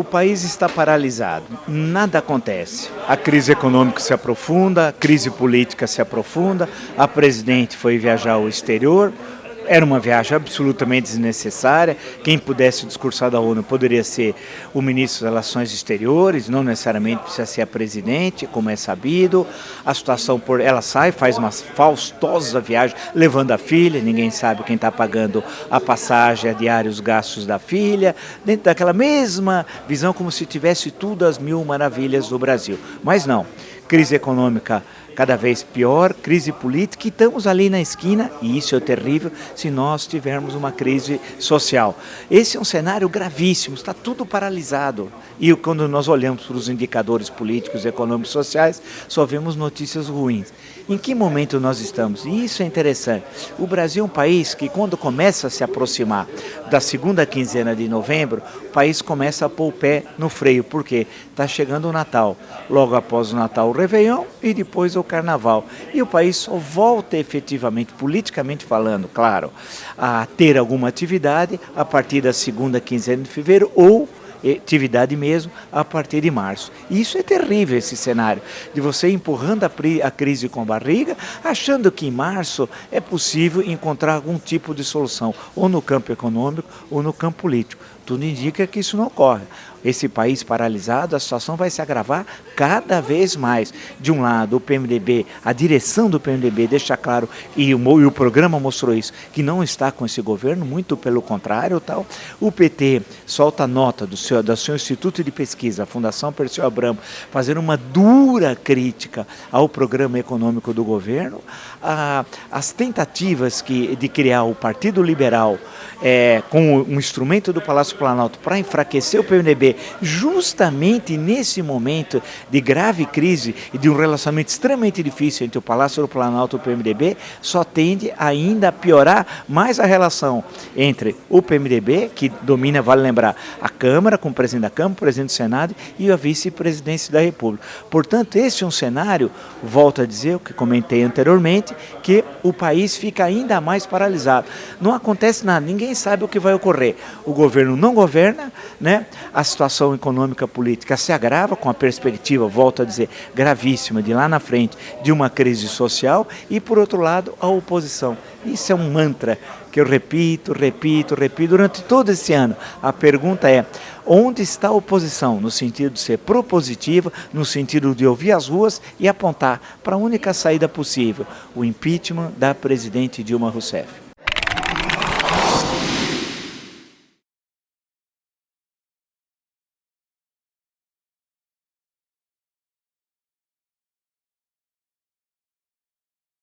O país está paralisado, nada acontece. A crise econômica se aprofunda, a crise política se aprofunda, a presidente foi viajar ao exterior, era uma viagem absolutamente desnecessária. Quem pudesse discursar da ONU poderia ser o ministro das Relações Exteriores, não necessariamente precisa ser a presidente, como é sabido. A situação, ela sai, faz uma faustosa viagem, levando a filha, ninguém sabe quem está pagando a passagem, a diária, os gastos da filha, dentro daquela mesma visão como se tivesse tudo às mil maravilhas do Brasil. Mas não, crise econômica cada vez pior, crise política, e estamos ali na esquina, e isso é terrível se nós tivermos uma crise social. Esse é um cenário gravíssimo, está tudo paralisado. E quando nós olhamos para os indicadores políticos, econômicos, sociais, só vemos notícias ruins. Em que momento nós estamos? E isso é interessante. O Brasil é um país que, quando começa a se aproximar da segunda quinzena de novembro, o país começa a pôr o pé no freio. Por quê? Está chegando o Natal. Logo após o Natal, o Réveillon, e depois o Carnaval. E o país só volta efetivamente, politicamente falando, claro, a ter alguma atividade a partir da segunda quinzena de fevereiro ou atividade mesmo a partir de março. E isso é terrível, esse cenário, de você empurrando a crise com a barriga, achando que em março é possível encontrar algum tipo de solução, ou no campo econômico ou no campo político. Tudo indica que isso não ocorre. Esse país paralisado, a situação vai se agravar cada vez mais. De um lado, o PMDB, a direção do PMDB deixa claro, e o programa mostrou isso, que não está com esse governo, muito pelo contrário. Tal. O PT solta nota do seu Instituto de Pesquisa, a Fundação Perseu Abramo, fazendo uma dura crítica ao programa econômico do governo. As tentativas de criar o Partido Liberal com um instrumento do Palácio Planalto para enfraquecer o PMDB, justamente nesse momento de grave crise e de um relacionamento extremamente difícil entre o Palácio do Planalto e o PMDB, só tende ainda a piorar mais a relação entre o PMDB, que domina, vale lembrar, a Câmara, com o presidente da Câmara, o presidente do Senado e a vice-presidência da República. Portanto, esse é um cenário, volto a dizer, o que comentei anteriormente, que o país fica ainda mais paralisado. Não acontece nada, ninguém sabe o que vai ocorrer. O governo não governa, né? A situação econômica política se agrava com a perspectiva, volto a dizer, gravíssima de lá na frente de uma crise social e, por outro lado, a oposição. Isso é um mantra que eu repito durante todo esse ano. A pergunta é, onde está a oposição? No sentido de ser propositiva, no sentido de ouvir as ruas e apontar para a única saída possível, o impeachment da presidente Dilma Rousseff.